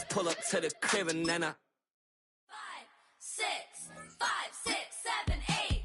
just pull up to the crib and then 5, 6, 5, 6, 7, 8.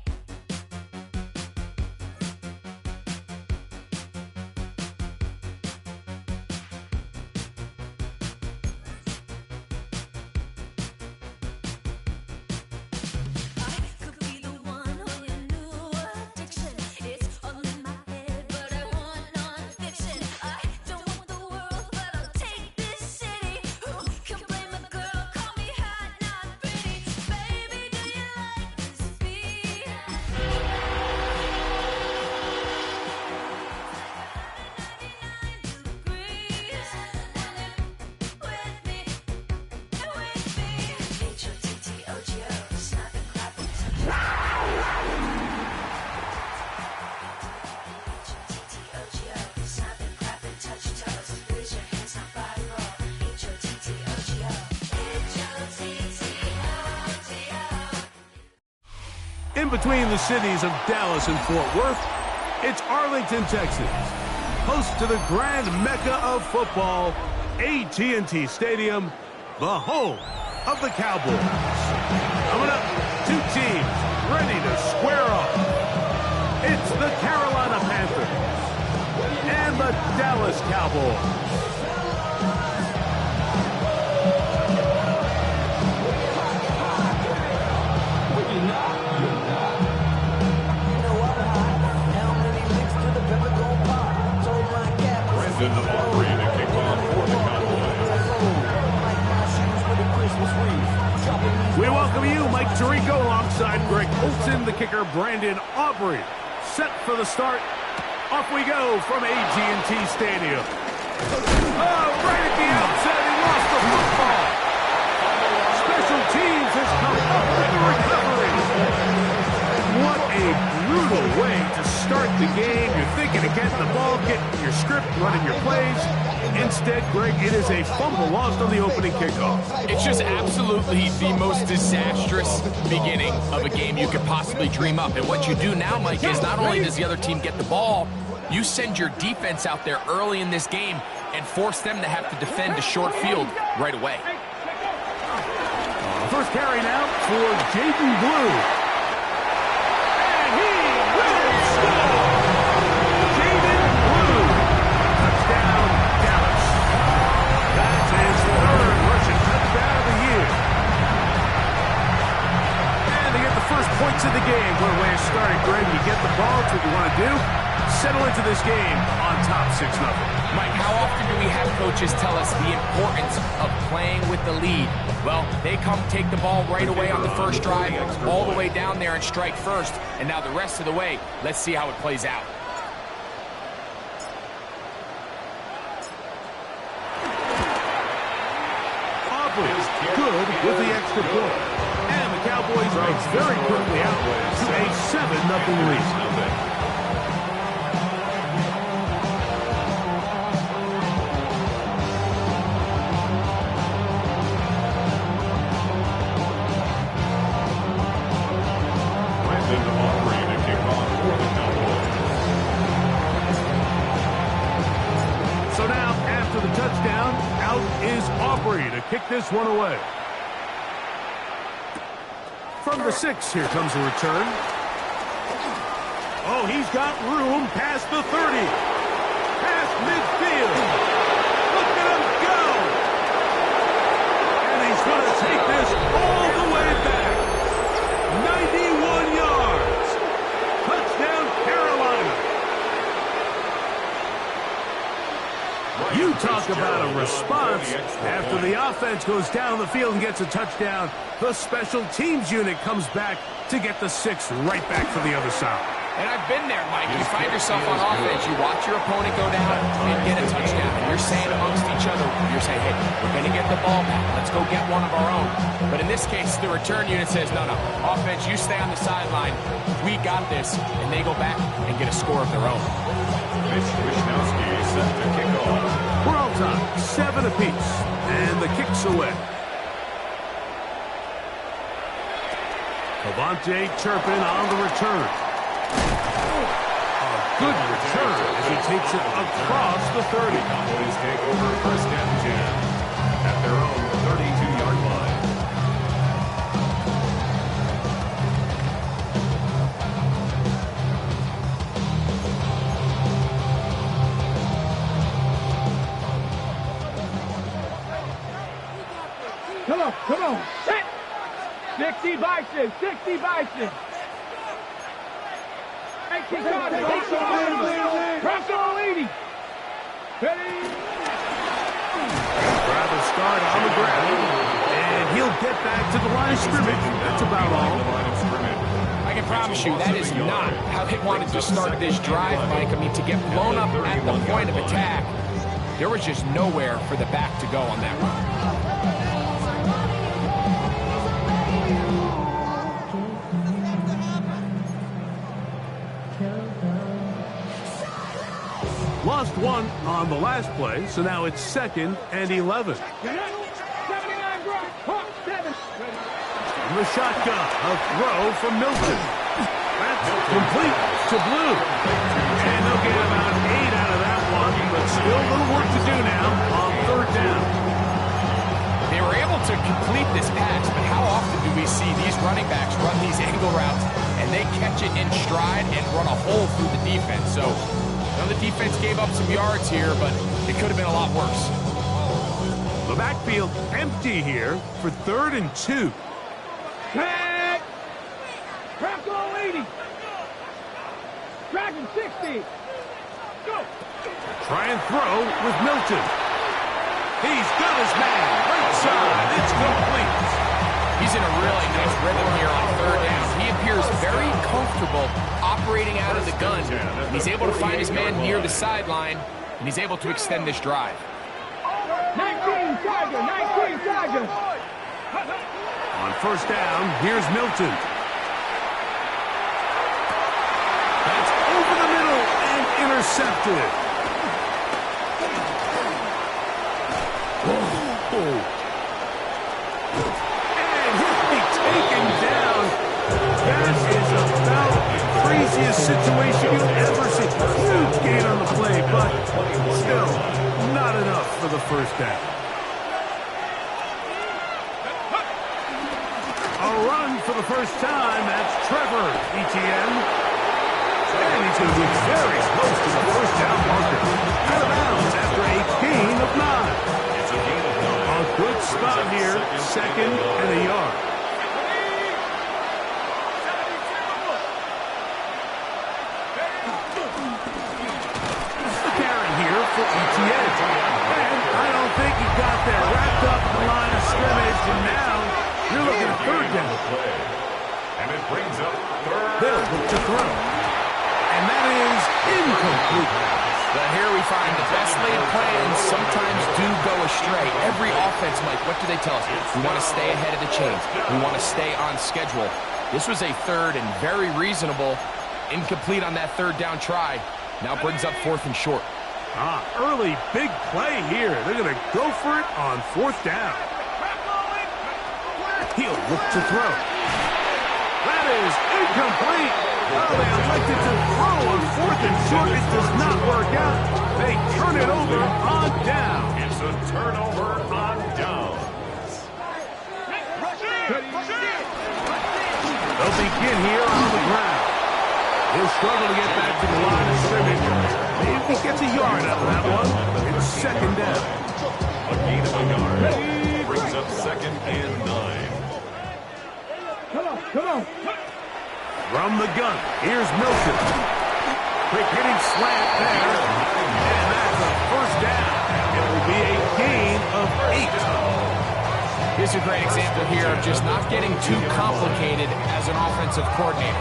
In between the cities of Dallas and Fort Worth, it's Arlington, Texas, host to the grand mecca of football, AT&T Stadium, the home of the Cowboys. Coming up, two teams ready to square off. It's the Carolina Panthers and the Dallas Cowboys. Brandon Aubrey to kick off for the Cowboys. We welcome you, Mike Tirico, alongside Greg Olsen, the kicker, Brandon Aubrey. Set for the start. Off we go from AT&T Stadium. Oh, right at the outset, he lost the football. Special teams has come up with the recovery. What a brutal way to start the game. You're thinking of getting the ball, getting your script, running your plays. Instead, Greg, it is a fumble lost on the opening kickoff. It's just absolutely the most disastrous beginning of a game you could possibly dream up. And what you do now, Mike, is not only does the other team get the ball, you send your defense out there early in this game and force them to have to defend a short field right away. First carry now for Jaden Blue. Points of the game. What a way to start it, Greg. You get the ball. It's what you want to do. Settle into this game on top 6-0. Mike, how often do we have coaches tell us the importance of playing with the lead? Well, they come take the ball right away on the first drive, all the way down there and strike first. And now the rest of the way, let's see how it plays out. Aubrey is good with the extra point. And the Cowboys rise very quickly out to a 7-0 lead. So now, after the touchdown, out is Aubrey to kick this one away. From the 6, here comes a return. Oh, he's got room past the 30. Past midfield. Look at him go. And he's going to take this all the way back. 91 yards. Touchdown, Carolina. You talk about a response. After the offense goes down the field and gets a touchdown, the special teams unit comes back to get the 6 right back for the other side. And I've been there, Mike. You find yourself on offense, you watch your opponent go down and get a touchdown. And you're saying amongst each other, you're saying, hey, we're going to get the ball back. Let's go get one of our own. But in this case, the return unit says, no, offense, you stay on the sideline. We got this. And they go back and get a score of their own. Wisnowski set to kick off. We're all time, 7 apiece. And the kick's away. Cavante Turpin on the return. A good return as he takes it across the 30. Cowboys take over first and 10 at their own Come on. Set. 60 Bison. 60 Bison. Bronco 80. Ready. Rather start on the ground, and he'll get back to the line of scrimmage. That's about all. I can promise you that is not how they wanted to start this drive, Mike. I mean, to get blown up at the point of attack, there was just nowhere for the back to go on that run. Lost one on the last play, so now it's 2nd and 11. 79 Brock. Hawk 7. In the shotgun, a throw from Milton. That's complete to Blue. And they'll get about 8 out of that one, but still a little work to do now on 3rd down. They were able to complete this pass, but how often do we see these running backs run these angle routes and they catch it in stride and run a hole through the defense? So the defense gave up some yards here, but it could have been a lot worse. The backfield empty here for 3rd and 2. Tag. Bronco 80. Dragon 60. Go. Try and throw with Milton. He's got his man. Right side. It's complete. He's in a really nice rhythm here on 3rd down. He appears very comfortable operating out of the gun. And he's able to find his man near the sideline, and he's able to extend this drive. 19 Tiger. 19 Tiger. On 1st down, here's Milton. That's over the middle and intercepted. And he'll be taken down. That is about the craziest situation you'll ever see. Huge gain on the play, but still not enough for the 1st down. A run for the first time. That's Trevor Etienne. And he's going to be very close to the 1st down marker. Out of bounds after a gain of 9. It's a gain of 9. A good spot here. 2nd and a yard. Carry here for Etienne. And I don't think he got there. Wrapped up in the line of scrimmage, and now you're looking at 3rd down. And it brings up 3rd. Bill look to throw. And that is incomplete. But here we find the best laid plans sometimes do go astray. Every offense, Mike, what do they tell us? We want to stay ahead of the chains. We want to stay on schedule. This was a 3rd and very reasonable. Incomplete on that 3rd down try. Now brings up 4th and short. Early big play here. They're going to go for it on 4th down. He'll look to throw. That is incomplete. Oh, they elected to throw on 4th and short. It does not work out. They turn it over on down. It's a turnover on down. They'll begin here on the ground. He'll struggle to get back to the line of scrimmage. If he gets a yard out of that one, it's 2nd down. A gain of a yard. Brings up 2nd and 9. Come on. From the gun, here's Milton. Quick hitting slant there. And that's a 1st down. It will be a gain of 8. Here's a great example here of just not getting too complicated as an offensive coordinator.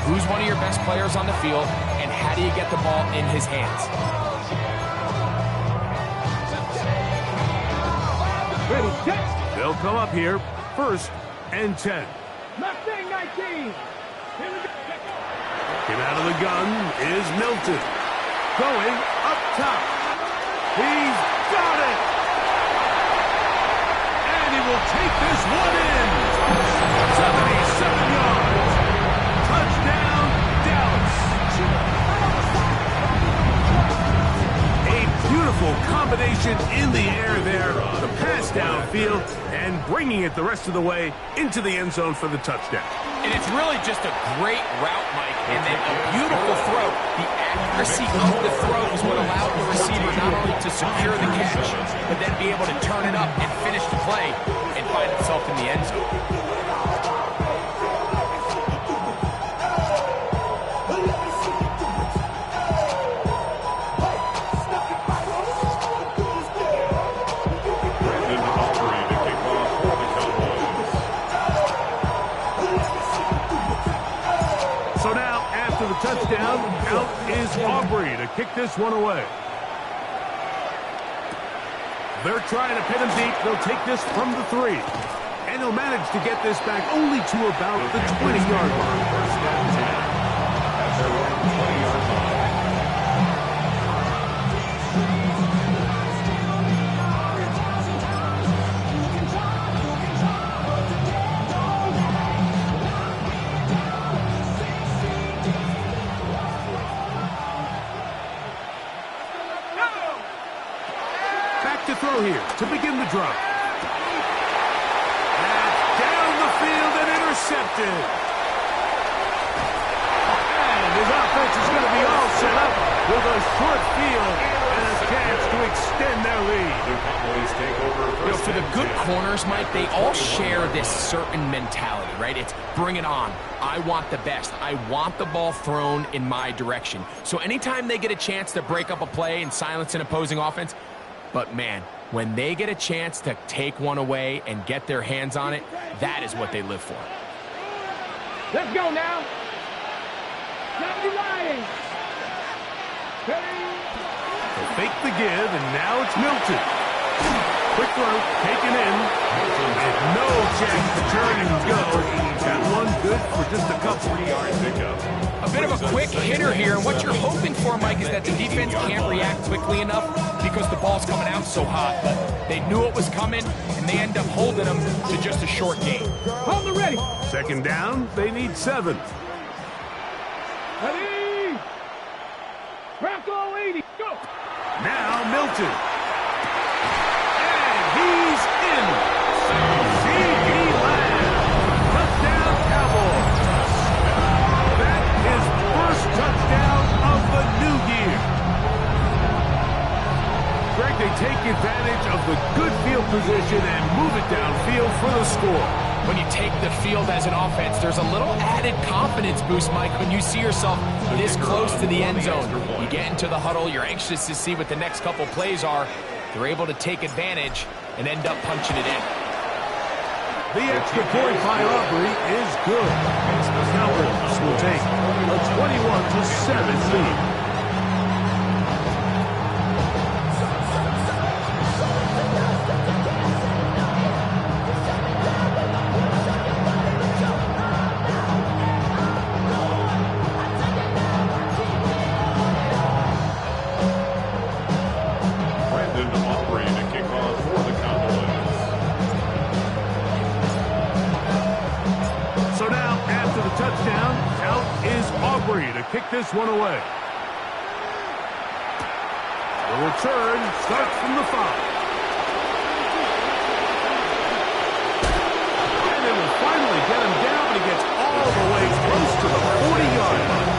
Who's one of your best players on the field, and how do you get the ball in his hands? They'll come up here, 1st and 10. Mustang 19. Came out of the gun is Milton. Going up top. He's got it. And he will take this one in. 77 yards. Touchdown, Dallas. A beautiful combination in the air there. The pass downfield and bringing it the rest of the way into the end zone for the touchdown. And it's really just a great route, Mike, and then a beautiful throw. The accuracy of the throw is what allowed the receiver not only to secure the catch, but then be able to turn it up and finish the play and find a in the end zone. So now, after the touchdown, out is Aubrey to kick this one away. They're trying to pin him deep. They'll take this from the 3. And he'll manage to get this back only to about the 20-yard line. First down 10 at their own 20-yard line. To throw here to begin the drive. That's down the field and intercepted. And his offense is going to be all set up with a short field and a chance to extend their lead. The Cowboys take over For the good corners, Mike, they all share this certain mentality, right? It's bring it on. I want the best. I want the ball thrown in my direction. So anytime they get a chance to break up a play and silence an opposing offense, but man, when they get a chance to take one away and get their hands on it, that is what they live for. Let's go now. Now you're lying. They'll fake the give, and now it's Milton. Quick throw, taken in, and no chance to turn and go. That one good for just a couple. 3-yard pickup. A bit of a quick hitter here, and what you're hoping for, Mike, is that the defense can't react quickly enough because the ball's coming out so hot. But they knew it was coming, and they end up holding them to just a short gain. Hold it ready. Second down, they need 7. Ready. Bronco 80. Go. Now Milton. And he's in. C.D. Lamb. Touchdown, Cowboys. That is first touchdown of the new year. Greg, they take advantage of the good field position and move it downfield for the score. When you take the field as an offense, there's a little added confidence boost, Mike, when you see yourself this close to the end zone. You get into the huddle, you're anxious to see what the next couple plays are. They're able to take advantage and end up punching it in. The extra point by Aubrey is good. The Cowboys will take a 21-7 lead. To kick this one away. The return starts from the 5. And they will finally get him down, but he gets all the way close to the 40-yard line.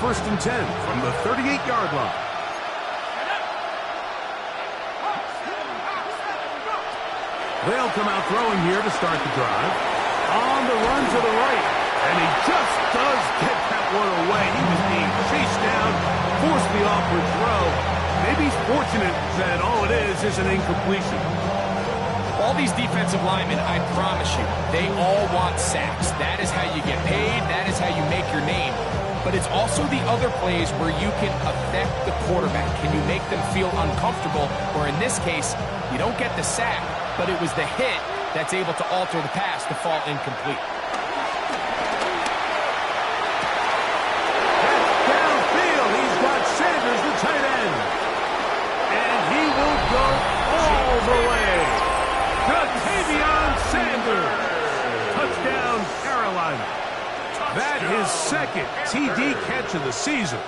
First and 10 from the 38-yard line. They'll come out throwing here to start the drive. On the run to the right. And he just does get that one away. He was being chased down, forced the awkward throw. Maybe he's fortunate that all it is an incompletion. All these defensive linemen, I promise you, they all want sacks. That is how you get paid. That is how you make your name. But it's also the other plays where you can affect the quarterback. Can you make them feel uncomfortable? Or in this case, you don't get the sack, but it was the hit that's able to alter the pass to fall incomplete. Downfield, he's got Sanders, the tight end. And he will go all the way. Ja'Tavion Sanders. Touchdown, Carolina. That is second TD catch of the season.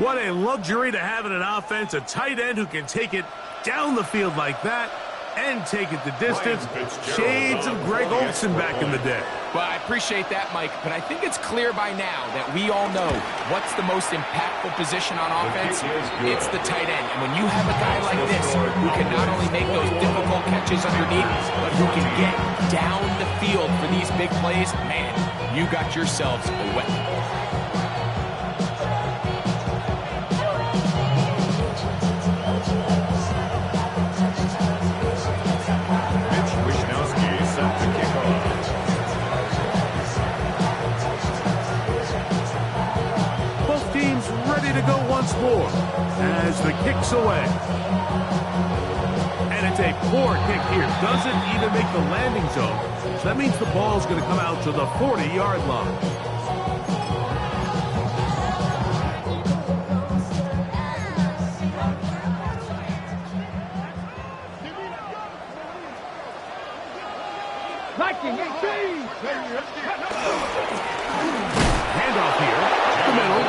What a luxury to have in an offense, a tight end who can take it down the field like that and take it the distance. Shades of Greg Olsen back in the day. Well, I appreciate that, Mike, but I think it's clear by now that we all know what's the most impactful position on offense. It's the tight end. And when you have a guy like this who can not only make those difficult catches underneath, but who can get down the field for these big plays, man, you got yourselves a weapon. Ready to go once more as the kick's away. And it's a poor kick here. Doesn't even make the landing zone. So that means the ball's going to come out to the 40-yard line. Handoff here. The middle.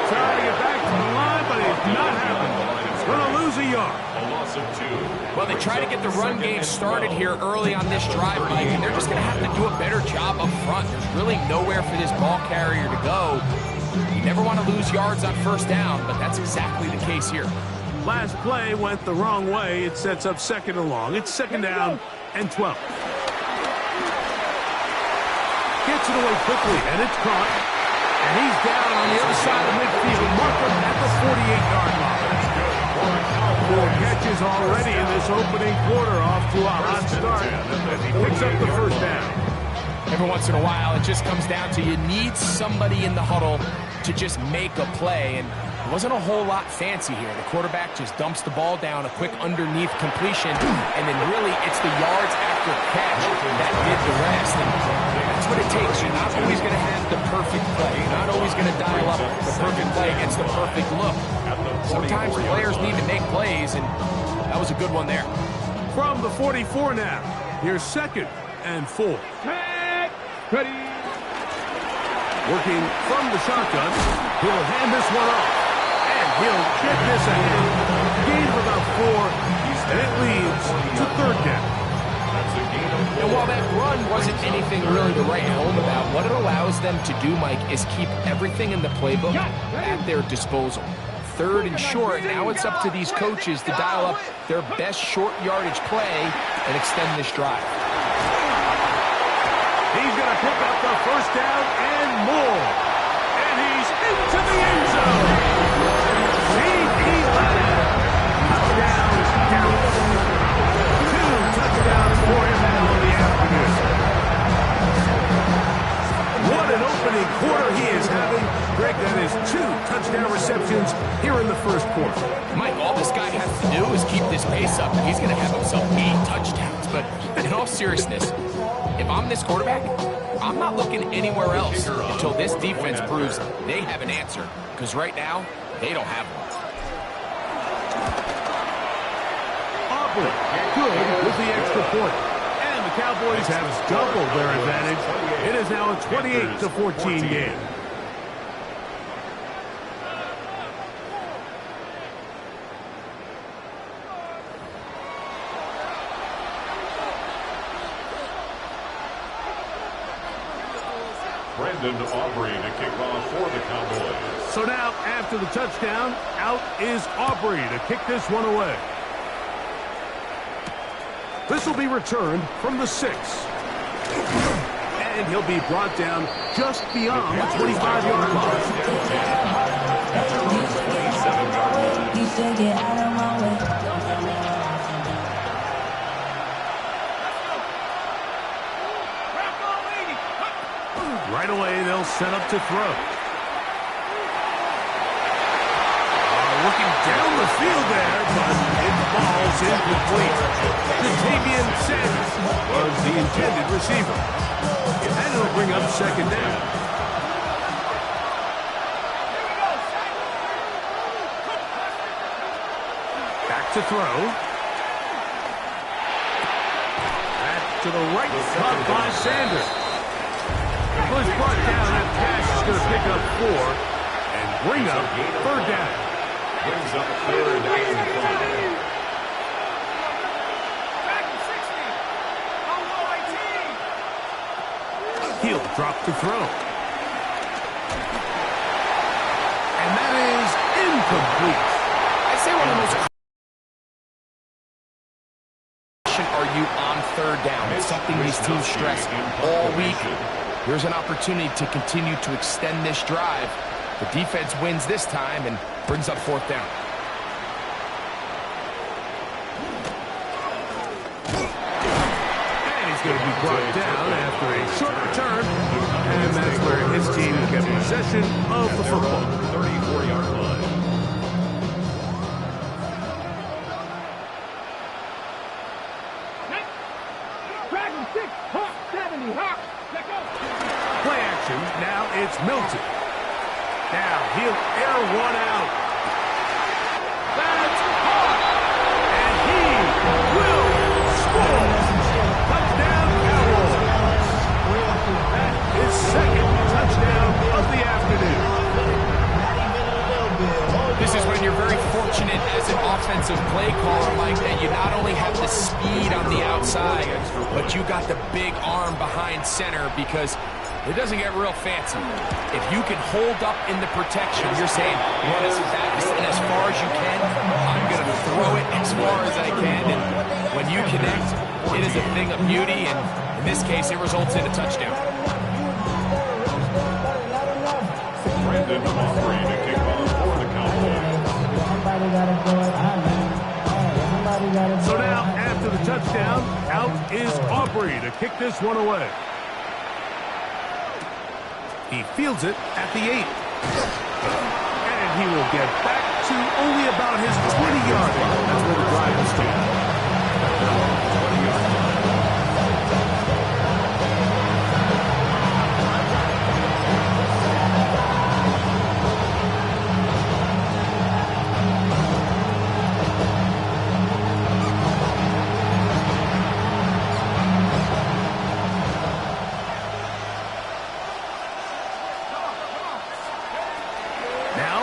Trying to get back to the line, but it's not happening. It's going to lose a yard. A loss of 2. Well, they try to get the run game started here early on this drive, Mike, and they're just going to have to do a better job up front. There's really nowhere for this ball carrier to go. You never want to lose yards on first down, but that's exactly the case here. Last play went the wrong way. It sets up second and long. It's second down and 12. Gets it away quickly, and it's caught. And he's down on the other side of midfield. Markham at the 48-yard line. 4 catches already in this opening quarter, off to a hot start as he picks up the first down. Every once in a while, it just comes down to you need somebody in the huddle to just make a play. And it wasn't a whole lot fancy here. The quarterback just dumps the ball down, a quick underneath completion, and then really it's the yards after catch that did the rest. And that's what it takes. You're not always going to have the perfect play. You're not always going to dial up the perfect play against the perfect look. Sometimes players need to make plays, and that was a good one there. From the 44 now, here's second and 4. Ready. Working from the shotgun, he'll hand this one off. And he'll get this ahead. Gain of about 4, and it leads to third down. And while that run wasn't anything really to write home about, what it allows them to do, Mike, is keep everything in the playbook at their disposal. Third and short, now it's up to these coaches to dial up their best short yardage play and extend this drive. He's going to pick up the first down and more. And he's into the end zone. C.D. Lamb. Touchdown, Dallas. 2 touchdowns for him now in the afternoon. What an opening quarter he is having. Greg, that is 2 touchdown receptions here in the first quarter. Mike, all this guy has to do is keep this pace up, and he's going to have himself 8 touchdowns. But in all seriousness, if I'm this quarterback, I'm not looking anywhere else until this defense proves they have an answer. Because right now, they don't have one. Aubrey, good with the extra point. And the Cowboys have doubled their advantage. It is now a 28-14 game. Brandon Aubrey to kick off for the Cowboys. So now, after the touchdown, out is Aubrey to kick this one away. This will be returned from the 6. And he'll be brought down just beyond the 25-yard line. You take it out of my way. Right away, they'll set up to throw. Looking down the field there, but it falls incomplete. Jatavian Sanders was the intended receiver. And it'll bring up second down. Back to throw. Back to the right, caught by Sanders. Was brought down, and Cash is going to pick up 4. And bring up third down. Brings up third and 5. He'll drop to throw. And that is incomplete. I'd say one of the most are you on third down. It's something these teams stress all week. Here's an opportunity to continue to extend this drive. The defense wins this time and brings up fourth down. And he's going to be brought down after a short return. And that's where his team will get possession of the football. 34-yard line. Play action. Now it's Milton. Now he'll air one out. That's caught. And he will score. Touchdown, Cowboys. That is second touchdown of the afternoon. This is when you're very fortunate as an offensive play caller, Mike, that you not only have the speed on the outside, but you got the big arm behind center, because it doesn't get real fancy. If you can hold up in the protection, you're saying run as fast and as far as you can. I'm going to throw it as far as I can. And when you connect, it is a thing of beauty. And in this case, it results in a touchdown. Brandon Aubrey to kick off for the Cowboys. So now, after the touchdown, out is Aubrey to kick this one away. He fields it at the 8. And he will get back to only about his 20-yard line. That's where the drive will stand.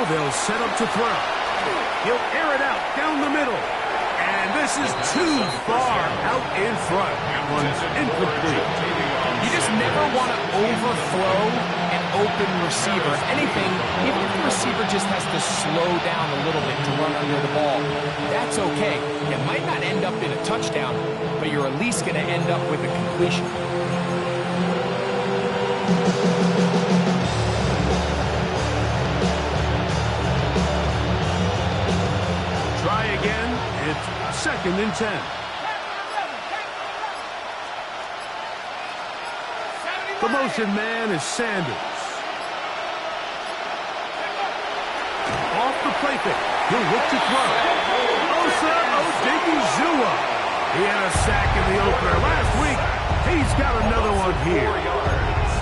They'll set up to throw. He'll air it out down the middle. And this is too far out in front. That one's incomplete. You just never want to overthrow an open receiver. If anything, even if the receiver just has to slow down a little bit to run under the ball, that's okay. It might not end up in a touchdown, but you're at least going to end up with a completion. Try again. It's 2nd and 10. The motion man is Sanders. Off the play fake. He'll look to throw. Osa Odigizua. He had a sack in the opener last week. He's got another one here.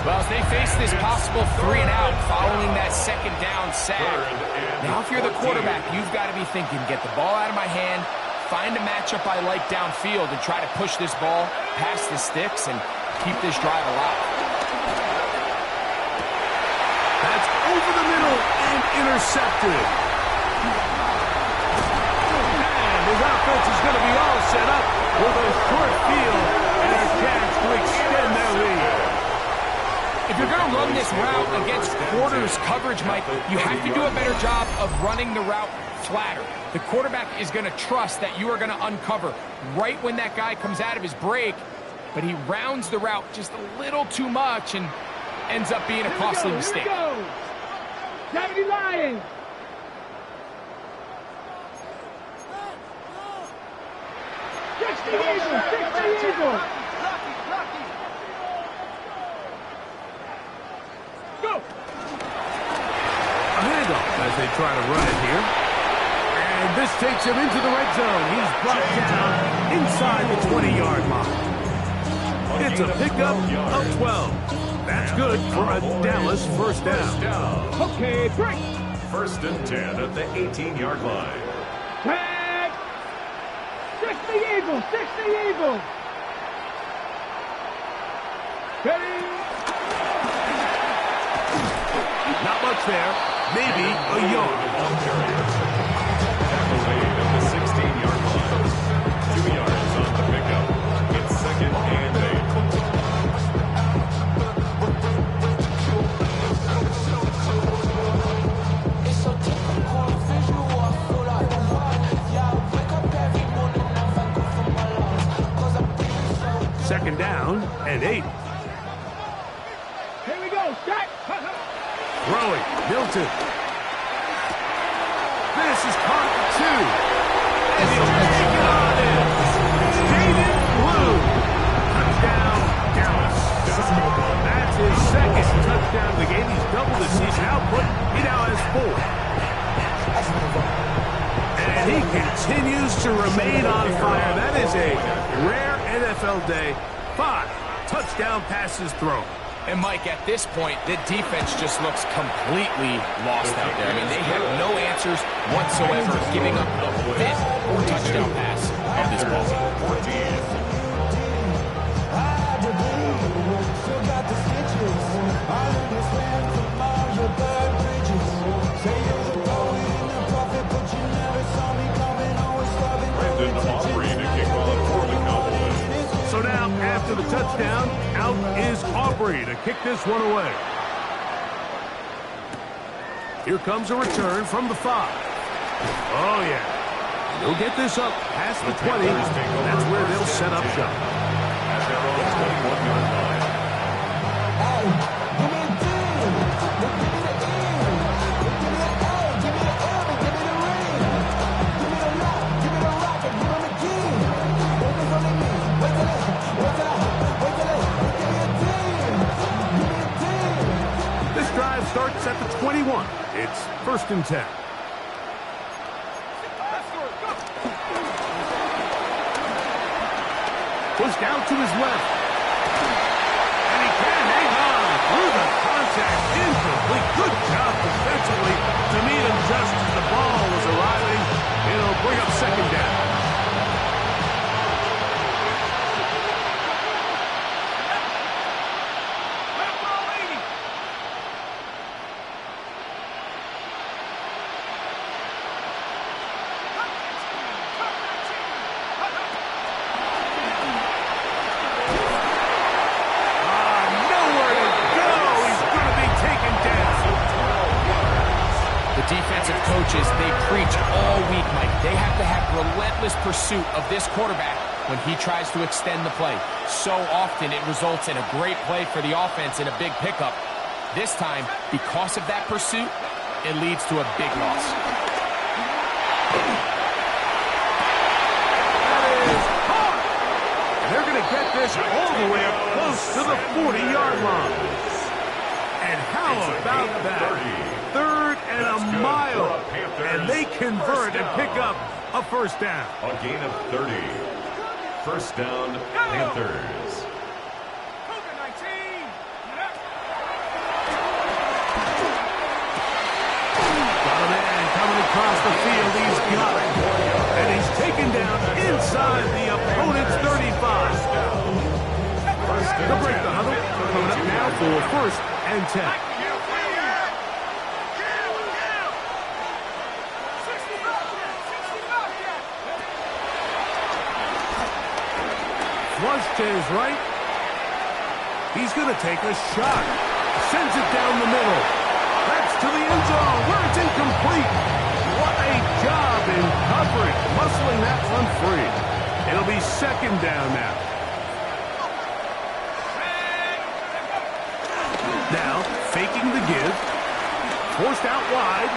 Well, as they face this possible 3-and-out following that 2nd down sack, now if you're the quarterback, you've got to be thinking, get the ball out of my hand, find a matchup I like downfield, and try to push this ball past the sticks and keep this drive alive. That's over the middle and intercepted. And his offense is going to be all set up with a short field and a chance to extend their lead. If you're going to run this route against quarters coverage, Mike, you have to do a better job of running the route flatter. The quarterback is going to trust that you are going to uncover right when that guy comes out of his break, but he rounds the route just a little too much and ends up being a costly mistake. 70 Lions. Eagles. Go. A handoff as they try to run it here. And this takes him into the red zone. He's brought down inside the 20-yard line. It's a pickup of 12. That's good for a Dallas first down. Okay, break. 1st and 10 at the 18-yard line. Tag. 60 Eagles. 60 Eagles. Ready. Not much there. Maybe a yard. Tackle made at the 16-yard line. 2 yards on the pickup. It's 2nd and 8. Second down and 8. Here we go. Shot. Throwing. Milton. This is caught for 2. And he'll take it on in. It's Jaden Blue. Touchdown, Dallas. That's his second touchdown of the game. He's doubled his season output. He now has 4. And he continues to remain on fire. That is a rare NFL day. 5 touchdown passes thrown. And, Mike, at this point, the defense just looks completely lost out there. I mean, they have no answers whatsoever, giving up the 5th touchdown pass of this ball game. Brandon Aubrey to kick off for the Cowboys. So now, after the touchdown, out is Aubrey to kick this one away. Here comes a return from the 5. Oh, yeah. They'll get this up past the 20. That's where they'll set up shop. At their own 21-yard line. This drive starts at the 21. It's 1st and 10. Push down to his left. And he can hang on through the contact. Incomplete. Good job defensively to meet him just as the ball was arriving. It'll bring up 2nd down. Defensive coaches, they preach all week, Mike. They have to have relentless pursuit of this quarterback when he tries to extend the play. So often it results in a great play for the offense and a big pickup. This time, because of that pursuit, it leads to a big loss. That is caught! And they're going to get this all the way up close to the 40-yard line. And how about that? 3rd and a mile. And they convert and pick up a 1st down. A gain of 30. 1st down, Panthers. Got a man coming across the field. He's got it. And he's taken down inside the opponent's 35. They'll break the huddle. Coming up now for 1st and 10. Flush to his right. He's going to take a shot. Sends it down the middle. That's to the end zone where it's incomplete. What a job in coverage. Muscling that one free. It'll be 2nd down now. Now, faking the give. Forced out wide.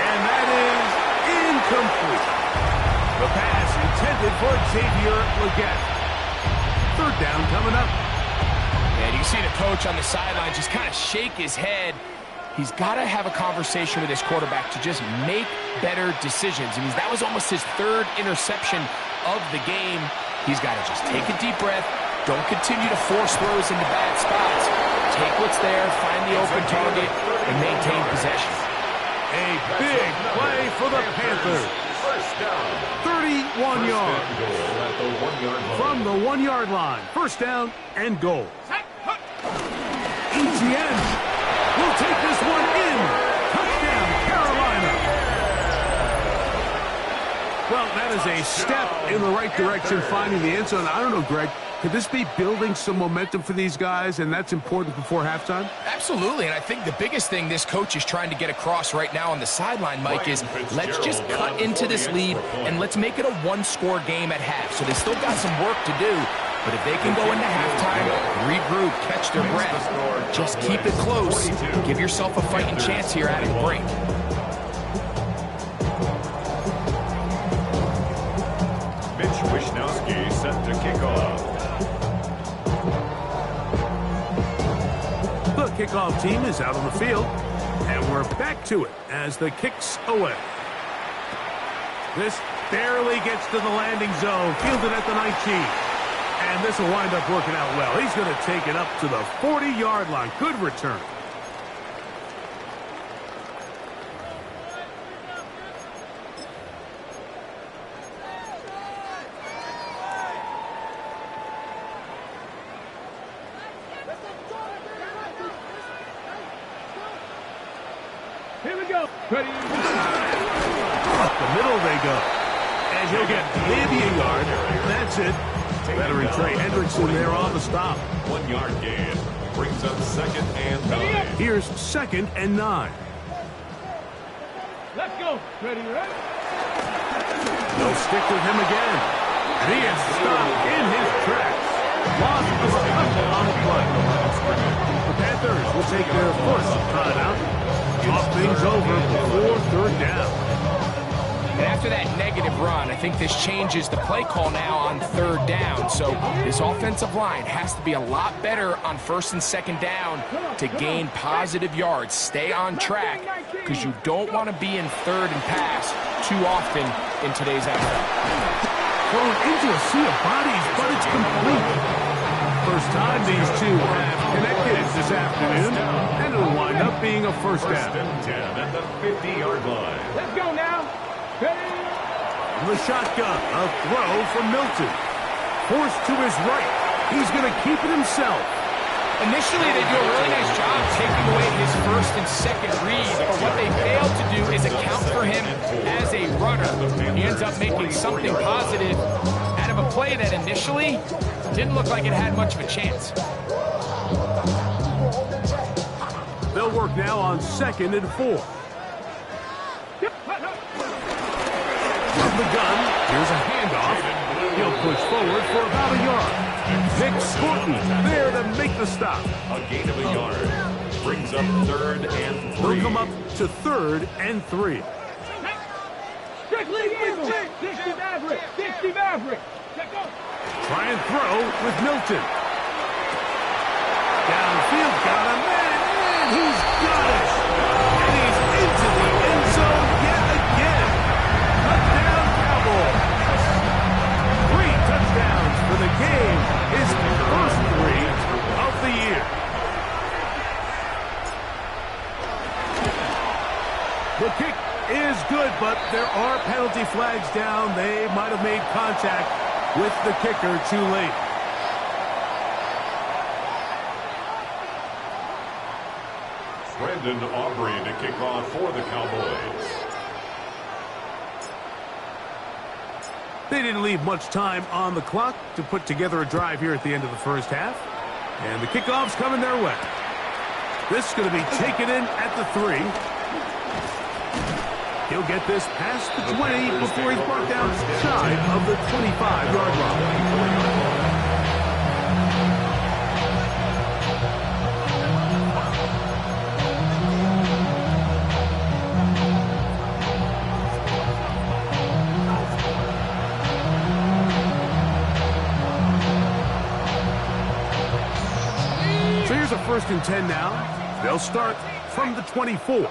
And that is incomplete. The pass intended for Xavier Legette. 3rd down coming up. And you can see the coach on the sideline just kind of shake his head. He's got to have a conversation with his quarterback to just make better decisions. I mean, that was almost his 3rd interception of the game. He's got to just take a deep breath. Don't continue to force throws into bad spots. Take what's there, find the open target, and maintain possession. A big play for the Panthers. 31 yards. From the 1-yard line. 1st down and goal. Easy again. We'll take this one in. Touchdown, Carolina. Well, that is a step in the right direction, finding the end zone. I don't know, Greg. Could this be building some momentum for these guys, and that's important before halftime? Absolutely, and I think the biggest thing this coach is trying to get across right now on the sideline, Mike, is let's just cut into this lead and let's make it a one-score game at half. So they still got some work to do, but if they can go into halftime, regroup, catch their breath, just keep it close, give yourself a fighting chance here out of the break. Mitch Wishnowsky set to kick off. The kickoff team is out on the field, and we're back to it as the kick's away. This barely gets to the landing zone, fielded at the 19. And this will wind up working out well. He's going to take it up to the 40-yard line. Good return. Here we go. Ready? Up the middle they go. And he'll get maybe a yard. That's it. Veteran Trey Hendrickson there on the stop. 1 yard gain. Brings up 2nd and 9. Here's 2nd and 9. Let's go. Ready? They'll stick with him again. And he is stopped in his tracks. Loss of a couple on the play. The Panthers will take their first timeout. Talk things over before 3rd down. And after that negative run, I think this changes the play call now on 3rd down. So this offensive line has to be a lot better on 1st and 2nd down to gain positive yards. Stay on track because you don't want to be in 3rd and pass too often in today's NFL. Thrown into a sea of bodies, but it's complete. First time these two have connected this afternoon, and it'll wind up being a first down. 1st and 10 at the 50-yard line. Let's go now. Ready? The shotgun, a throw from Milton. Forced to his right. He's going to keep it himself. Initially, they do a really nice job taking away his 1st and 2nd read, but what they fail to do is account for him as a runner. He ends up making something positive out of a play that initially didn't look like it had much of a chance. They'll work now on 2nd and 4. From the gun, here's a handoff. He'll push forward for about a yard. Nick Scorton there to make the stop. A gain of a yard. Brings up 3rd and 3. They'll come up to 3rd and 3. Strictly Eagles. 60 Maverick. 60 Maverick. Check out. Try and throw with Milton. Downfield, got a man, and he's got it. And he's into the end zone yet again. Touchdown, Cowboys. 3 touchdowns for the game. His first 3 of the year. The kick is good, but there are penalty flags down. They might have made contact with the kicker too late. Brandon Aubrey to kick off for the Cowboys. They didn't leave much time on the clock to put together a drive here at the end of the first half. And the kickoff's coming their way. This is going to be taken in at the 3. He'll get this past the 20 before he's brought down shy of the 25-yard line. So here's a 1st and 10 now. They'll start from the 24.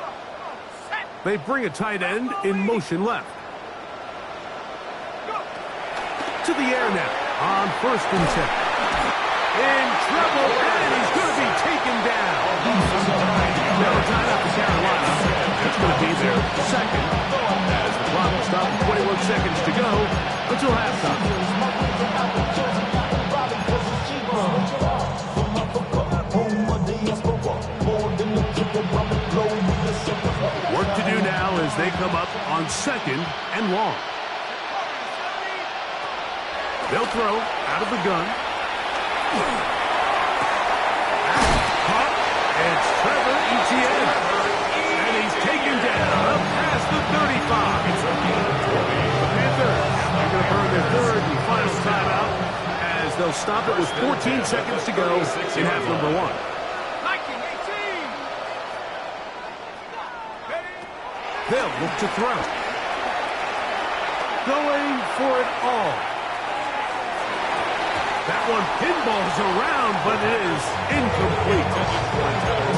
They bring a tight end in motion left. To the air now on 1st and 10. In trouble, and he's going to be taken down. Now a timeout for Carolina. It's going to be their 2nd as the clock will stop with 21 seconds to go until halftime. What to do now as they come up on 2nd and long. They'll throw out of the gun. Caught. It's Trevor Etienne. And he's taken down up past the 35. Panthers are going to burn their third and final timeout as they'll stop it with 14 seconds to go in half number 1. They'll look to throw. Going for it all. That one pinballs around, but it is incomplete.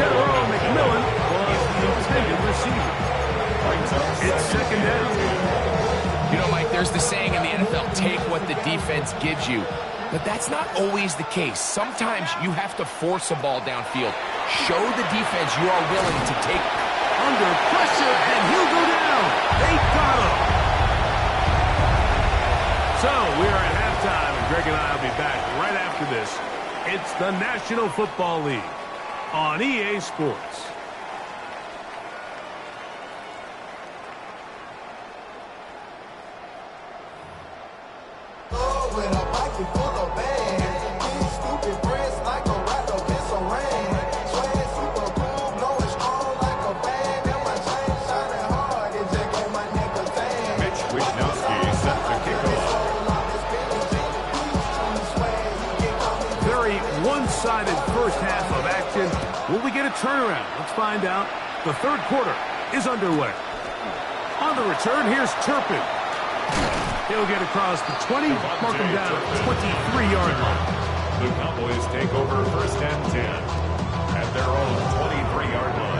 Terrell McMillan was the intended receiver. It's 2nd down. You know, Mike, there's the saying in the NFL, take what the defense gives you. But that's not always the case. Sometimes you have to force a ball downfield. Show the defense you are willing to take. Under pressure, and he'll go down. They got him. So we are at halftime, and Greg and I will be back right after this. It's the National Football League on EA Sports. One-sided first half of action. Will we get a turnaround? Let's find out. The third quarter is underway. On the return, here's Turpin. He'll get across the 20, mark him down at the 23-yard line. The Cowboys take over 1st and 10 at their own 23-yard line.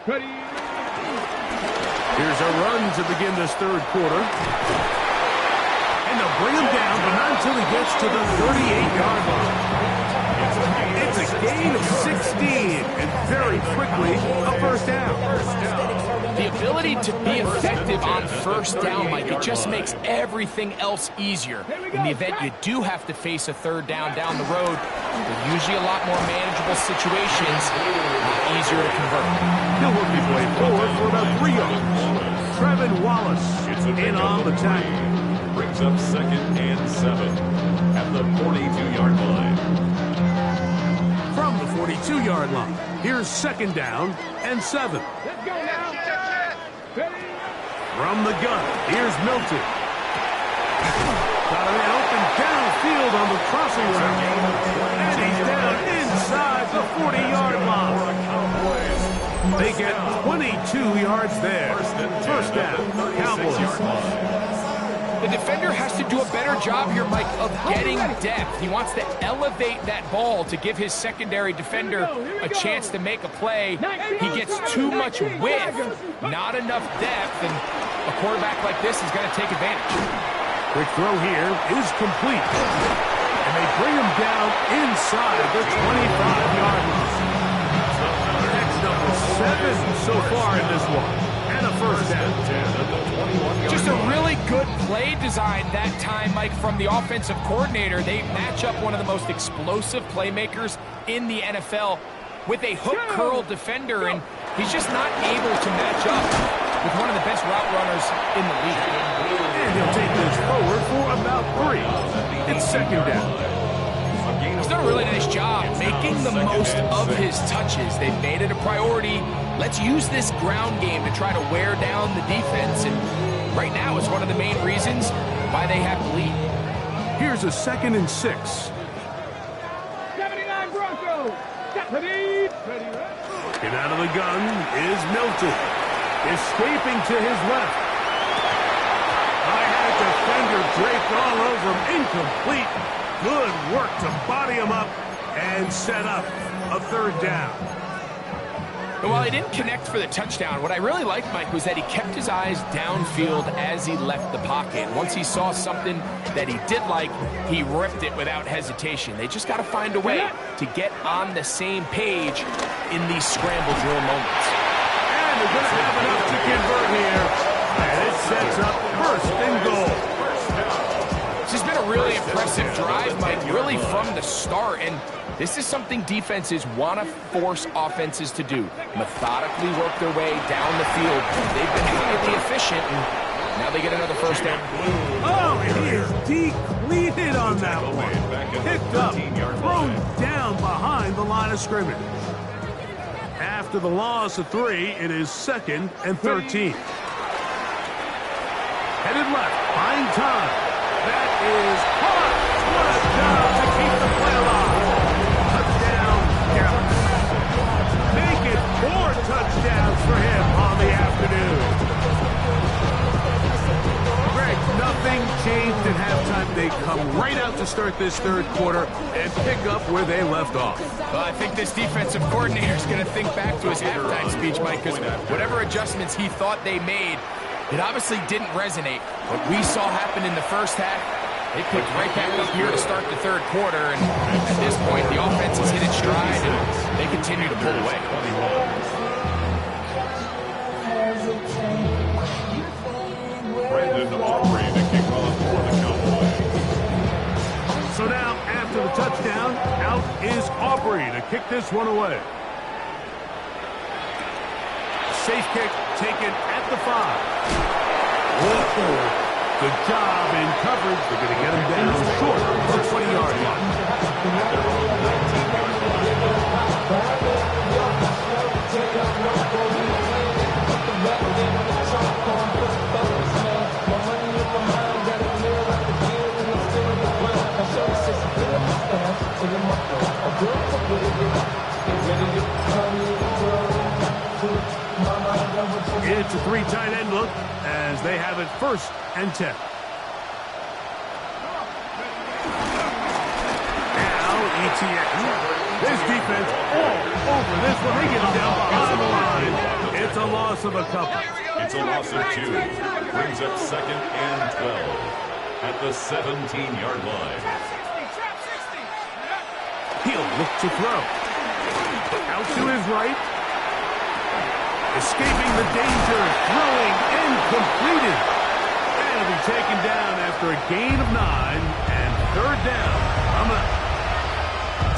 Ready. Here's a run to begin this third quarter. And they'll bring him down, but not until he gets to the 38-yard line. It's a gain of 16, and very quickly, a first down. The ability to be effective on first down, Mike, it just makes everything else easier. In the event you do have to face a third down the road, they're usually a lot more manageable situations, easier to convert. He'll work his way forward for about 3 yards. Trevin Wallace in on the tackle. Brings up 2nd and 7 at the 42-yard line. From the 42-yard line, here's 2nd down and 7. Let's go now. Ready. From the gun, here's Milton. Got a man open downfield on the crossing route. And he's down inside the 40-yard line. They get 22 yards there. First down, Cowboys. The defender has to do a better job here, Mike, of getting depth. He wants to elevate that ball to give his secondary defender a chance to make a play. He gets too much width, not enough depth, and a quarterback like this is going to take advantage. Quick throw here is complete. And they bring him down inside the 25-yard line. That's number 7 so far in this one. And a first down. Just a really good play design that time, Mike, from the offensive coordinator. They match up one of the most explosive playmakers in the NFL with a hook curl defender, and he's just not able to match up with one of the best route runners in the league. And he'll take this forward for about 3. It's 2nd down. He's done a really nice job making the most of his touches. They've made it a priority. Let's use this ground game to try to wear down the defense, and right now is one of the main reasons why they have the lead. Here's a 2nd and 6. 79 Broncos. Ready. Get out of the gun is Milton. Escaping to his left. High-hat defender draped all over him. Incomplete. Good work to body him up and set up a third down. And while he didn't connect for the touchdown, what I really liked, Mike, was that he kept his eyes downfield as he left the pocket. Once he saw something that he did like, he ripped it without hesitation. They just got to find a way to get on the same page in these scramble drill moments. And they're going to have enough to convert here. And it's sets up first and goal. This has been a really impressive drive, Mike, really from the start. And this is something defenses want to force offenses to do. Methodically work their way down the field. They've been highly efficient, and now they get another first down. Oh, and he is depleted on that one. Picked up, thrown down behind the line of scrimmage. After the loss of 3, it is 2nd and 13. Headed left, buying time. That is hard. What a job to keep the play alive. Touchdown, Gallup. Make it 4 touchdowns for him on the afternoon. Greg, nothing changed at halftime. They come right out to start this third quarter and pick up where they left off. Well, I think this defensive coordinator is going to think back to his halftime speech, Mike, because whatever adjustments he thought they made, it obviously didn't resonate. What we saw happen in the first half, they picked right back up here to start the third quarter, and at this point, the offense has hit its stride, and they continue to pull away. Brandon Aubrey to kick off for the Cowboys. So now, after the touchdown, out is Aubrey to kick this one away. Safe kick taken at the 5. Whoa. Good job in coverage. They're going to get him down short of the 20-yard line. It's a 3 tight end look as they have it 1st and 10. Now ETN. This defense all over this one. They get him down behind the line. It's a loss of a couple. It's a loss of 2. Brings up 2nd and 12 at the 17-yard line. He'll look to throw. Out to his right. Escaping the danger, throwing incompleted. And it'll be taken down after a gain of 9 and 3rd down.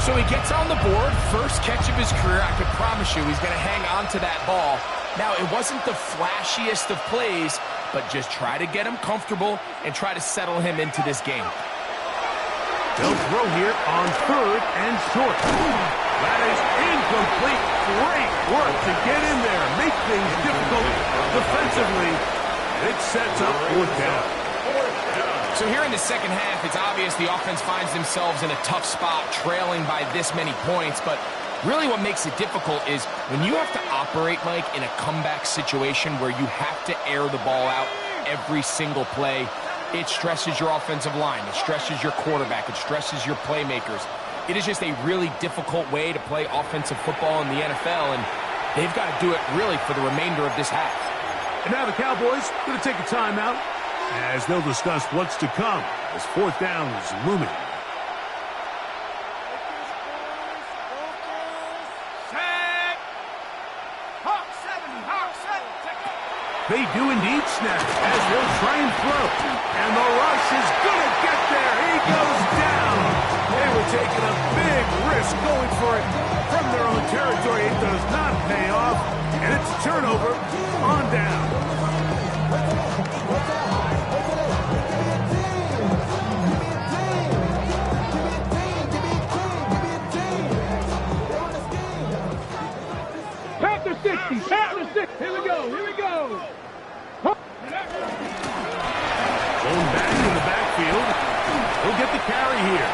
So he gets on the board, first catch of his career. I can promise you he's going to hang on to that ball. Now, it wasn't the flashiest of plays, but just try to get him comfortable and try to settle him into this game. They'll throw here on 3rd and short. That is incomplete. Great work to get in there, make things difficult defensively. It sets up 4th down. So here in the second half, it's obvious the offense finds themselves in a tough spot, trailing by this many points. But really what makes it difficult is when you have to operate, Mike, in a comeback situation where you have to air the ball out every single play, it stresses your offensive line, it stresses your quarterback, it stresses your playmakers. It is just a really difficult way to play offensive football in the NFL, and they've got to do it really for the remainder of this half. And now the Cowboys going to take a timeout as they'll discuss what's to come as 4th down is looming. They do indeed snap as they'll try and throw. And the rush is going to get there. He goes down. They were taking a big risk going for it from their own territory. It does not pay off. And it's a turnover on down. Panther 60, Panther 60. Here we go, here we go. Going back in the backfield. He'll get the carry here.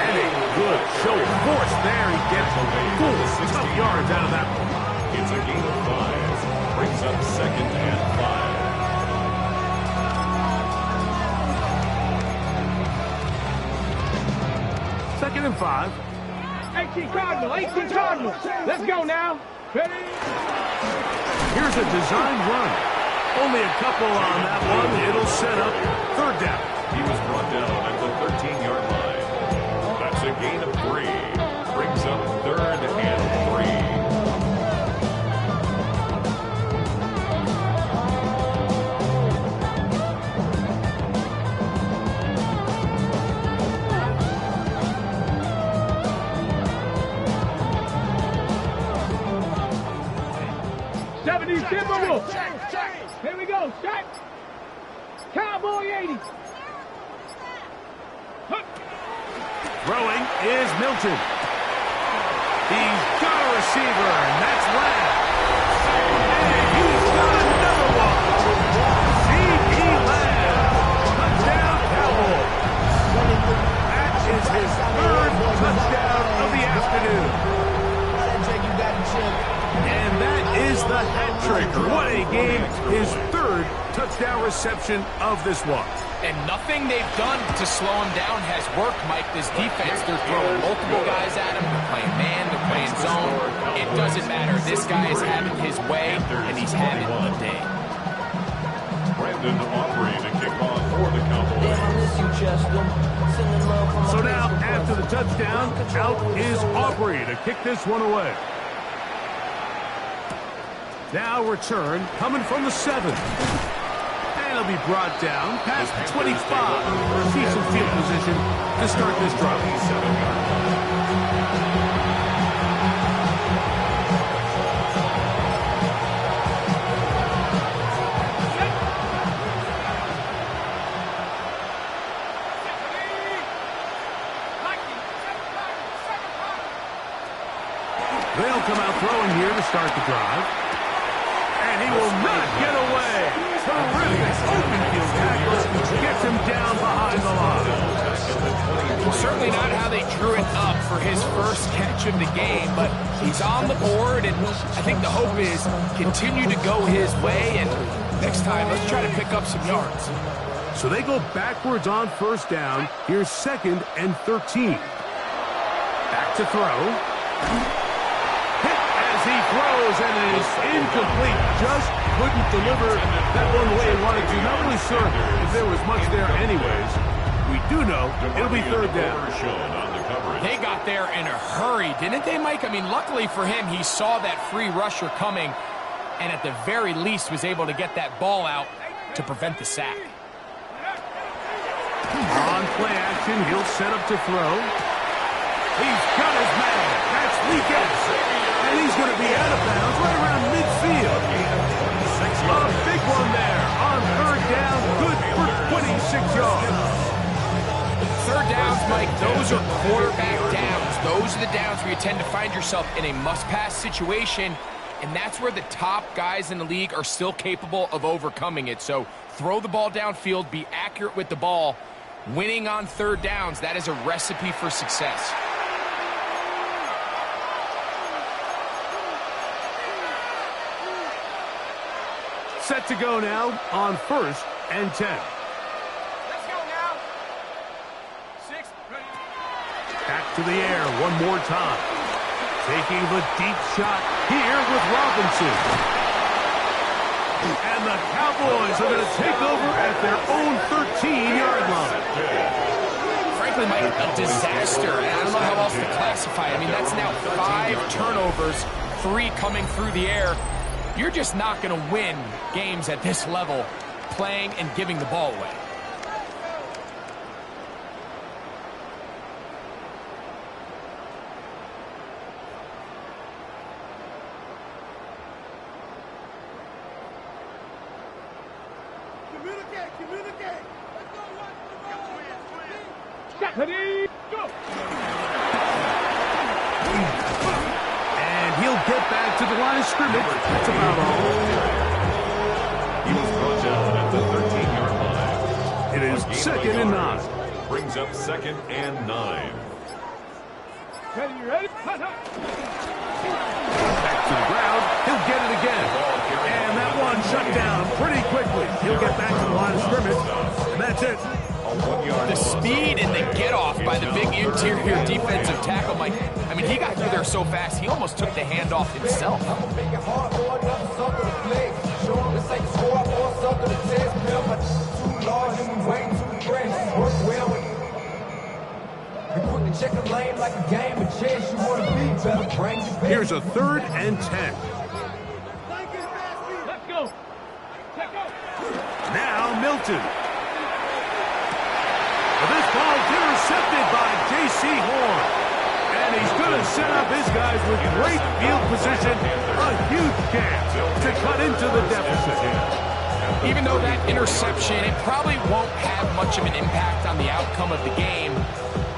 And a good show of force there. He gets full tough yards out of that one. It's a gain of 5. Brings up 2nd and 5. 2nd and 5. 18 Cardinal, 18 Cardinal. Let's go now. Ready? Here's a designed run. Only a couple on that one. It'll set up 3rd down. He was brought down at the 13-yard line. That's a gain of 3. Brings up 3rd and 3. Timberwolves. Here we go. Shot. Cowboy 80. Throwing is Milton. He's got a receiver, and that's Lamb. And he's got another one. C.D. Lamb. Touchdown, Cowboys. That is his third touchdown of the afternoon. And that is the hat trick. What a game. His third touchdown reception of this one. And nothing they've done to slow him down has worked, Mike. This defense, they're throwing multiple guys at him. They're playing man, they're playing zone. It doesn't matter. This guy is having his way, and he's having the day. Brandon Aubrey to kick off for the Cowboys. So now, after the touchdown, out is Aubrey to kick this one away. Now return coming from the 7. And it'll be brought down past 25. Decent field position to start this drive. They'll come out throwing here to start the drive. And he will not get away. Terrific open field tackle. Gets him down behind the line. Well, certainly not how they drew it up for his first catch of the game, but he's on the board, and I think the hope is continue to go his way, and next time, let's try to pick up some yards. So they go backwards on first down. Here's 2nd and 13. Back to throw. He throws, and it is incomplete. Just couldn't deliver that one the way he wanted to. Not really sure if there was much there anyways. We do know it'll be 3rd down. They got there in a hurry, didn't they, Mike? I mean, luckily for him, he saw that free rusher coming, and at the very least was able to get that ball out to prevent the sack. On play action, he'll set up to throw. He's got his man. That's Leakes. And he's going to be out of bounds right around midfield. A big one there on 3rd down. Good for 26 yards. 3rd downs, Mike, those are quarterback downs. Those are the downs where you tend to find yourself in a must-pass situation, and that's where the top guys in the league are still capable of overcoming it. So throw the ball downfield, be accurate with the ball. Winning on 3rd downs, that is a recipe for success. Set to go now on 1st and 10. Let's go now. 6. Back to the air one more time. Taking the deep shot here with Robinson. And the Cowboys are going to take over at their own 13-yard line. Frankly, Mike, a disaster. And I don't know how else to classify it. I mean, that's now 5 turnovers, 3 coming through the air. You're just not going to win games at this level playing and giving the ball away. Communicate. Let's go. Ready, go. And he'll get back to the line of scrimmage. That's about all. He was brought down at the 13-yard line. It is 2nd and 9. Brings up 2nd and 9. Ready? Back to the ground. He'll get it again. And that one shut down pretty quickly. He'll get back to the line of scrimmage. And that's it. The speed and the get-off by the big interior defensive tackle, Mike. I mean, he got through there so fast, he almost took the handoff himself. Here's a 3rd and 10. Let's go. Now Milton. This ball intercepted by J.C. Horn. And he's going to set up his guys with great field position. A huge chance to cut into the deficit. Even though that interception, it probably won't have much of an impact on the outcome of the game,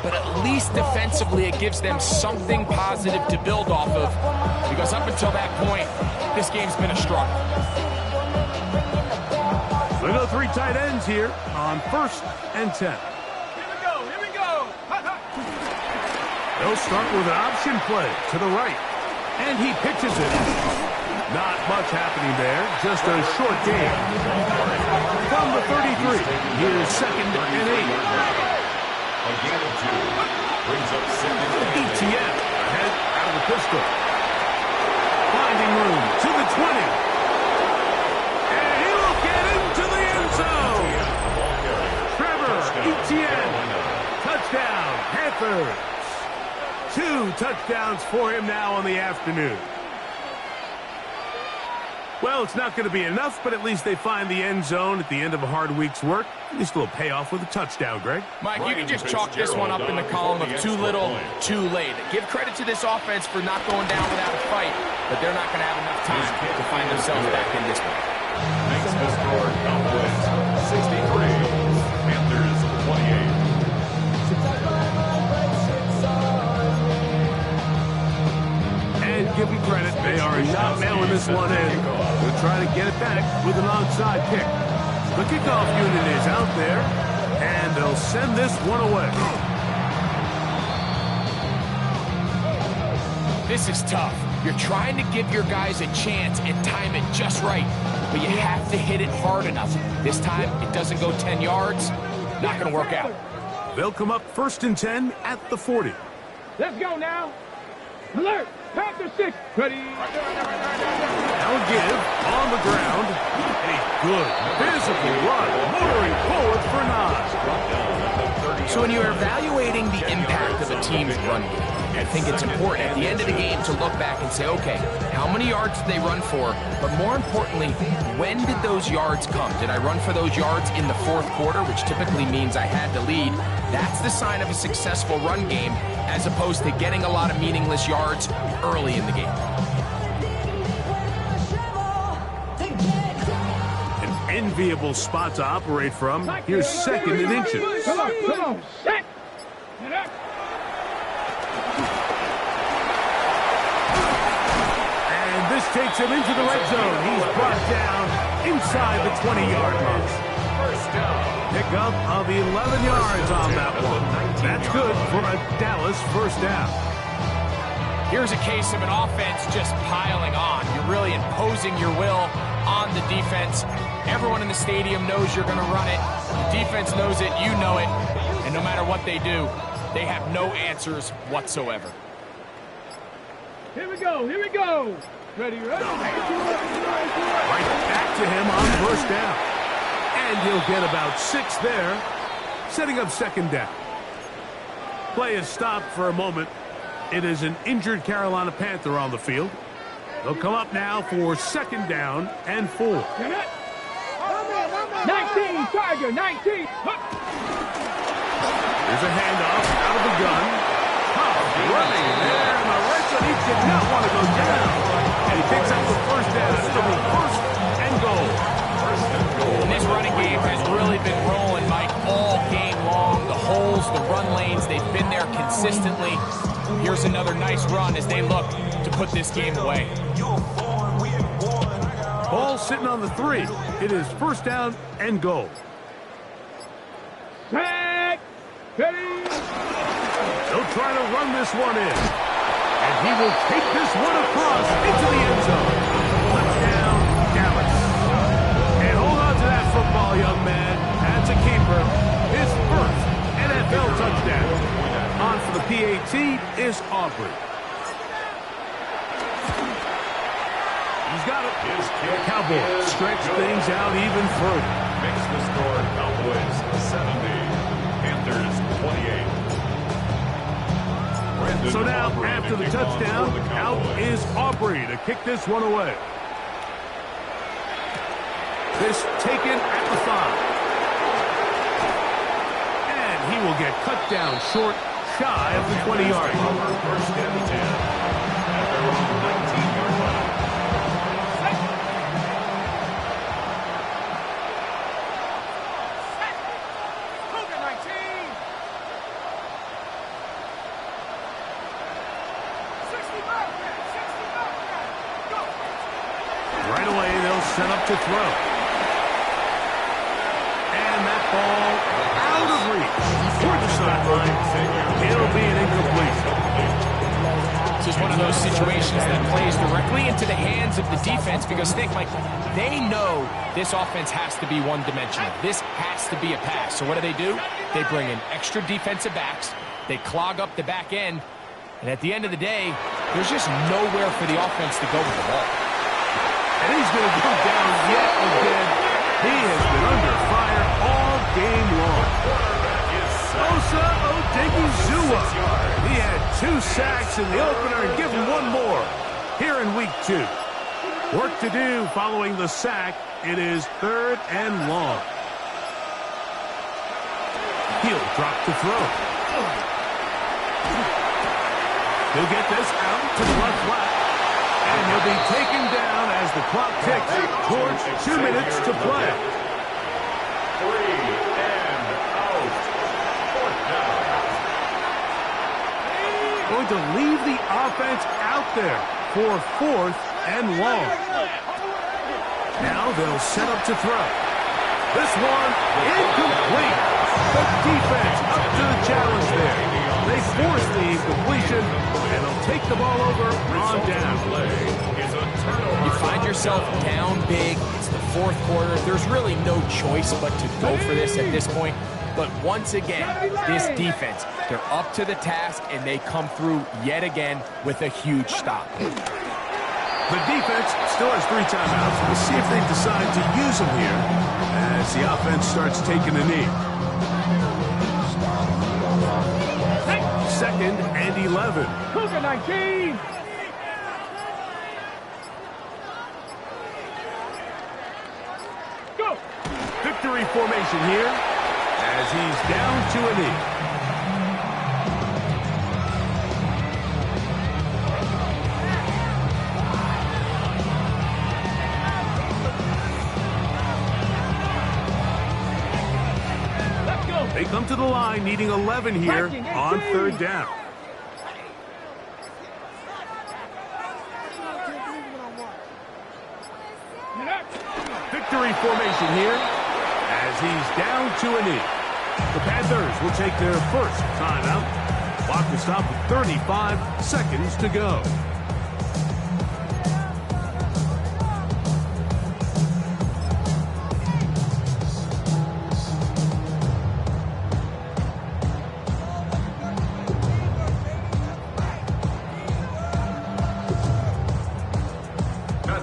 but at least defensively it gives them something positive to build off of, because up until that point, this game's been a struggle. We go 3 tight ends here on 1st and 10. Here we go. They'll start with an option play to the right, and he pitches it. Not much happening there, just a short game. From the 33, here's 2nd and 8. A gain of 2. Brings up 2nd and 8. ETN ahead out of the pistol. Finding room to the 20. And he'll get into the end zone. Trevor Etienne. Touchdown, Panthers. 2 touchdowns for him now on the afternoon. Well, it's not going to be enough, but at least they find the end zone at the end of a hard week's work. At least a little payoff with a touchdown, Greg. Mike, you can just chalk this one up in the column of too little, too late. Give credit to this offense for not going down without a fight, but they're not going to have enough time to find themselves back in this one. Makes the score Cowboys 63. Panthers 28. And give them credit, they are not mailing this one in. They'll try to get it back with an onside kick. The kickoff unit is out there, and they'll send this one away. This is tough. You're trying to give your guys a chance and time it just right, but you have to hit it hard enough. This time, it doesn't go 10 yards. Not going to work out. They'll come up 1st and 10 at the 40. Let's go now. Alert. Panther 6. Ready. Now a give on the ground. A good physical run, motoring forward for 9. So when you're evaluating the impact of a team's run game, I think it's important at the end of the game to look back and say, okay, how many yards did they run for? But more importantly, when did those yards come? Did I run for those yards in the 4th quarter, which typically means I had to lead? That's the sign of a successful run game, as opposed to getting a lot of meaningless yards early in the game. An enviable spot to operate from. Here's 2nd and inches. Come on. Set. Get up. And this takes him into the red zone. He's brought down inside the 20-yard mark. First down. Pickup of 11 yards on that one. That's good for a Dallas first down. Here's a case of an offense just piling on. You're really imposing your will on the defense. Everyone in the stadium knows you're going to run it. The defense knows it, you know it. And no matter what they do, they have no answers whatsoever. Here we go. Ready. Right back to him on 1st down. And he'll get about 6 there, setting up 2nd down. Play is stopped for a moment. It is an injured Carolina Panther on the field. They'll come up now for 2nd down and 4. 19, Tiger, 19. Here's a handoff out of the gun. Running there, and the right side, he did not want to go down. And he picks up the 1st down. It'll be 1st and goal. And this running game has really been rolling, Mike, all game long. The holes, the run lanes, they've been there consistently. Here's another nice run as they look to put this game away. Ball sitting on the 3. It is 1st down and goal. Set. Ready. They'll try to run this one in. And he will take this one across into the end zone. Touchdown, Dallas. And hold on to that football, young man. That's a keeper. His 1st NFL touchdown. On for the PAT is Aubrey. He's got it. The Cowboys stretch things out even further. Makes the score Cowboys 70. Panthers 28. So now, after the touchdown, out is Aubrey to kick this one away. This taken at the 5. And he will get cut down short shy of the 20-yard line. First and 10 at their own 19-yard line. Right away, they'll set up to throw. And that ball out of reach. Toward the sideline. It'll be an incompletion. This is one of those situations that plays directly into the hands of the defense because think, Mike, they know this offense has to be one-dimensional. This has to be a pass. So what do? They bring in extra defensive backs. They clog up the back end. And at the end of the day, there's just nowhere for the offense to go with the ball. And he's going to go down yet again. He has been under fire all game long. Osa Odighizuwa. He had 2 sacks in the opener and give him 1 more here in week 2. Work to do following the sack. It is 3rd and long. He'll drop to throw. He'll get this out to the left flat. And he'll be taken down as the clock ticks towards 2 minutes to play. 3 and out. 4th down. Going to leave the offense out there for 4th and long. Now they'll set up to throw. This one incomplete. The defense up to the challenge there. They force the incompletion, and they'll take the ball over on down. You find yourself down big. It's the 4th quarter. There's really no choice but to go for this at this point. But once again, this defense, they're up to the task, and they come through yet again with a huge stop. The defense still has 3 timeouts. We'll see if they decide to use them here as the offense starts taking a knee. 2nd and 11. Cougar 19. Go. Victory formation here as he's down to a knee. Let's go. They come to the line needing 11 here on 3rd down. Victory formation here as he's down to a knee. The Panthers will take their first timeout. Clock will stop with 35 seconds to go.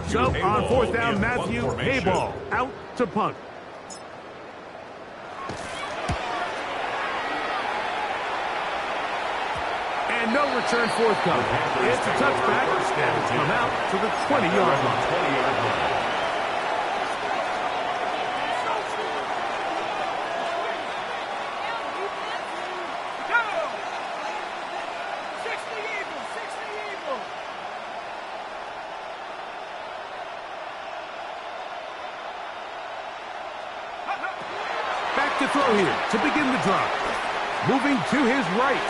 So on 4th down, Matthew Hayball out to punt. And no return forthcoming. It's a touchback and it's come out to the 20-yard line. Back to throw here to begin the drive. Moving to his right.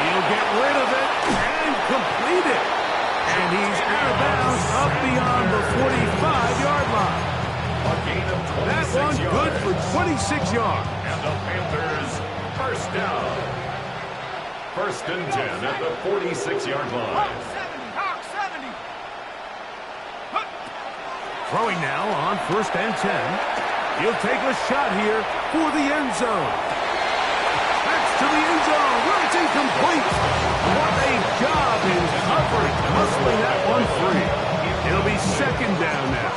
He'll get rid of it and complete it. And he's out of bounds up beyond the 45-yard line. A gain of 26 That one good for 26 yards. And the Panthers first down. 1st and 10 at the 46-yard line. Throwing now on 1st and 10. He'll take a shot here for the end zone. That's to the end zone where it's incomplete. What a job in covering, muscling that one free. It'll be 2nd down now.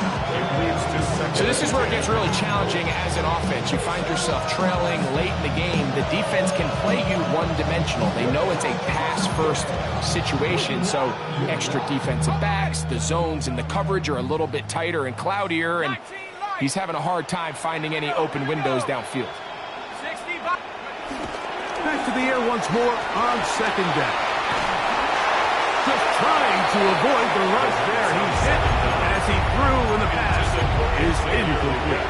So this is where it gets really challenging as an offense. You find yourself trailing late in the game. The defense can play you one-dimensional. They know it's a pass-first situation, so extra defensive backs, the zones and the coverage are a little bit tighter and cloudier, and he's having a hard time finding any open windows downfield. Back to the air once more on second down. Just trying to avoid the rush there. He's hit as he threw, and the pass is incomplete.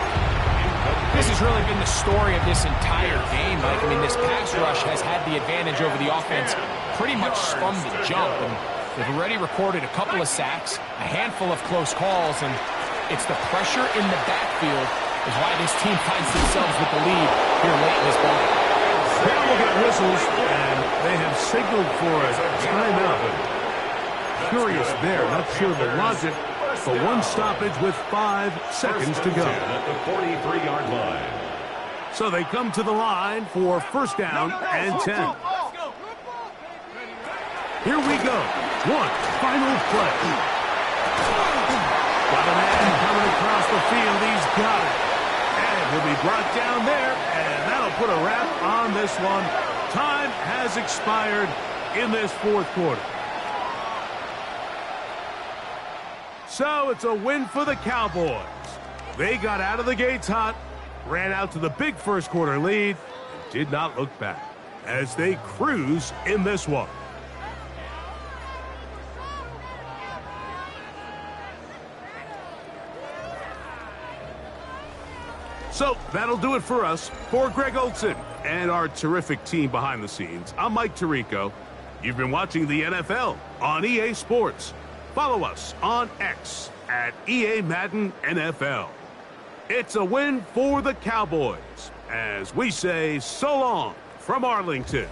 This has really been the story of this entire game, Mike. I mean, this pass rush has had the advantage over the offense pretty much from the jump. And they've already recorded a couple of sacks, a handful of close calls, and it's the pressure in the backfield is why this team finds themselves with the lead here late in this ball game. Now we'll get whistles, and they have signaled for a timeout. Curious there, not sure the logic. For one stoppage with 5 seconds to go. At the 43-yard line. So they come to the line for first down and 10. Here we go. One final play. Got a man coming across the field. He's got it. And he'll be brought down there, and that'll put a wrap on this one. Time has expired in this fourth quarter. So it's a win for the Cowboys. They got out of the gates hot, ran out to the big first quarter lead, and did not look back as they cruise in this one. So that'll do it for us. For Greg Olsen and our terrific team behind the scenes, I'm Mike Tirico. You've been watching the NFL on EA Sports. Follow us on X at EA Madden NFL. It's a win for the Cowboys as we say so long from Arlington.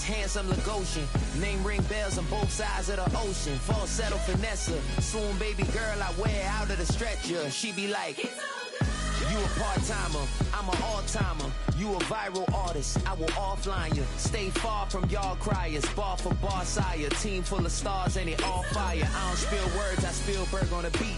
Handsome Lagosian, name ring bells on both sides of the ocean. Falsetto Vanessa, swoon baby girl I wear out of the stretcher. She be like, you a part-timer, I'm an all-timer. You a viral artist, I will offline you. Stay far from y'all criers, bar for bar sire. Team full of stars and it all fire. I don't spill words, I spill Berg on the beat.